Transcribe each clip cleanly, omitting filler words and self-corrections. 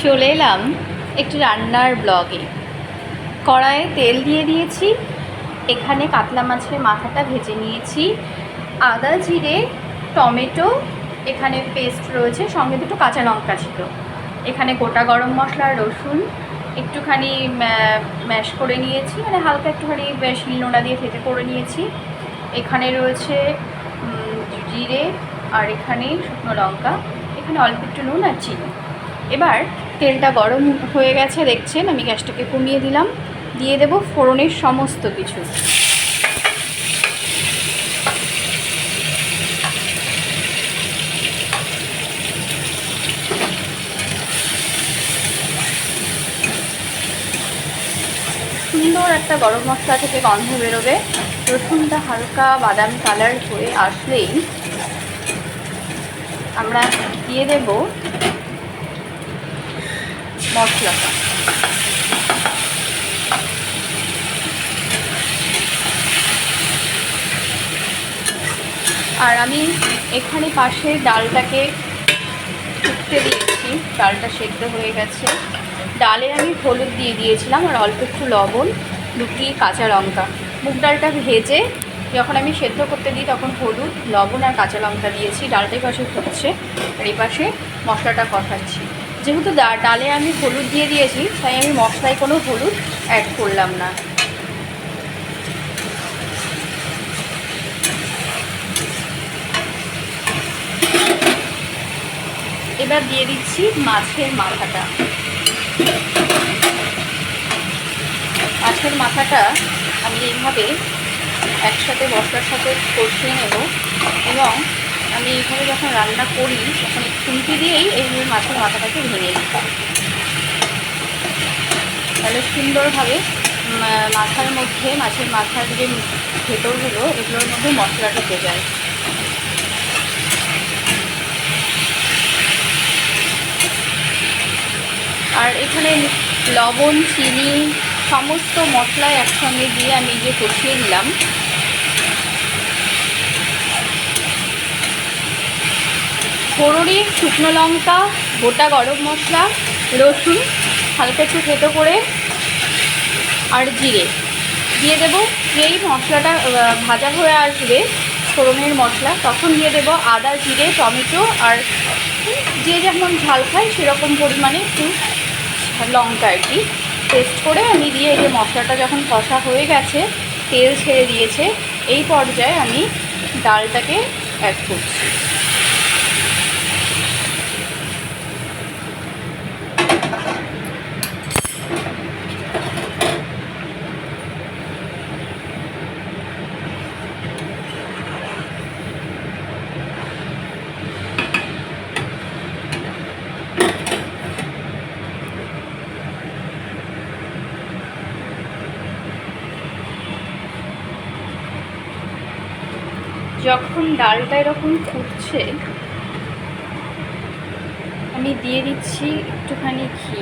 চলে এলাম একটু রান্নার ব্লগে। কড়াইয়ে তেল দিয়ে দিয়েছি, এখানে কাতলা মাছের মাথাটা ভেজে নিয়েছি। আদা জিরে টমেটো এখানে পেস্ট রয়েছে, সঙ্গে দুটো কাঁচা লঙ্কা ছিল। এখানে গোটা গরম মশলা রসুন একটুখানি ম্যাশ করে নিয়েছি, মানে হালকা একটুখানি শিলনোড়া দিয়ে থেতে করে নিয়েছি। এখানে রয়েছে জিরে আর এখানে শুকনো লঙ্কা, এখানে অল্প একটু নুন আর চিনি। এবার তেলটা গরম হয়ে গেছে দেখছেন, আমি গ্যাসটাকে কমিয়ে দিলাম। দিয়ে দেব ফোড়নের সমস্ত কিছু। সুন্দর একটা গরম মশলা থেকে গন্ধ বেরোবে। রসুনটা হালকা বাদামি কালার হয়ে আসলেই আমরা দিয়ে দেব মশলাটা। আর আমি এখানে পাশে ডালটাকে ফুটতে দিয়েছি, ডালটা সেদ্ধ হয়ে গেছে। ডালে আমি হলুদ দিয়ে দিয়েছিলাম আর অল্প একটু লবণ, দুটি কাঁচা লঙ্কা। মুগ ডালটা ভেজে যখন আমি সেদ্ধ করতে দিই তখন হলুদ লবণ আর কাঁচা লঙ্কা দিয়েছি। ডালটাই পাশে ফুটছে আর এই পাশে মশলাটা কষাচ্ছি। যেহেতু ডালে আমি হলুদ দিয়ে দিয়েছি তাই আমি মশলায় কোনো হলুদ অ্যাড করলাম না। এবার দিয়ে দিচ্ছি মাছের মাথাটা। মাছের মাথাটা আমি এইভাবে একসাথে মশলার সাথে কষিয়ে নেব, এবং আমি এইভাবে যখন রান্না করি তখন খুন্তি দিয়েই এইভাবে মাছের মাথাটাকে ভেঙে নিই, তাহলে সুন্দরভাবে মাথার মধ্যে, মাছের মাথার যে ভেতরগুলো এগুলোর মধ্যে মশলাটা ঢুকে যায়। আর এখানে লবণ চিনি সমস্ত মশলা একসঙ্গে দিয়ে আমি যে কষিয়ে দিলাম। ফোড়নে শুকনো লঙ্কা, গোটা গরম মশলা, রসুন হালকা একটু থেতো করে আর জিরে দিয়ে দেবো। যেই মশলাটা ভাজা হয়ে আসবে ফোড়নের মশলা, তখন দিয়ে দেবো আদা জিরে টমেটো আর যে যেমন ঝাল খায় সেরকম পরিমাণে একটু লঙ্কা আর কি পেস্ট করে আমি দিয়ে, এই যে মশলাটা যখন কষা হয়ে গেছে তেল ছেড়ে দিয়েছে, এই পর্যায়ে আমি ডালটাকে অ্যাড করছি। যখন ডালটা এরকম ফুটছে আমি দিয়ে দিচ্ছি একটুখানি ঘি।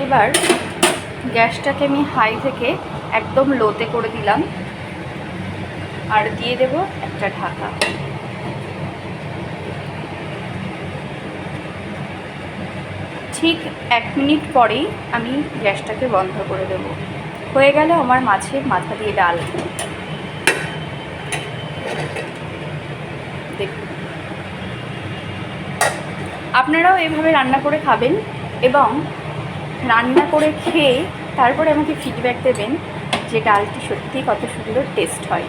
এবার গ্যাসটাকে আমি হাই থেকে একদম লোতে করে দিলাম আর দিয়ে দেব একটা ঢাকা। ঠিক 1 মিনিট পরেই আমি গ্যাসটাকে বন্ধ করে দেব। হয়ে গেল আমার মাছের মাথা দিয়ে ডাল। দেখুন, আপনারাও এভাবে রান্না করে খাবেন এবং রান্না করে খেয়ে তারপরে আমাকে ফিডব্যাক দেবেন যে ডালটি সত্যিই কত সুন্দর টেস্ট হয়।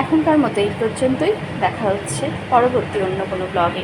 এখনকার মতো এই পর্যন্তই, দেখা হচ্ছে পরবর্তী অন্য কোনো ব্লগে।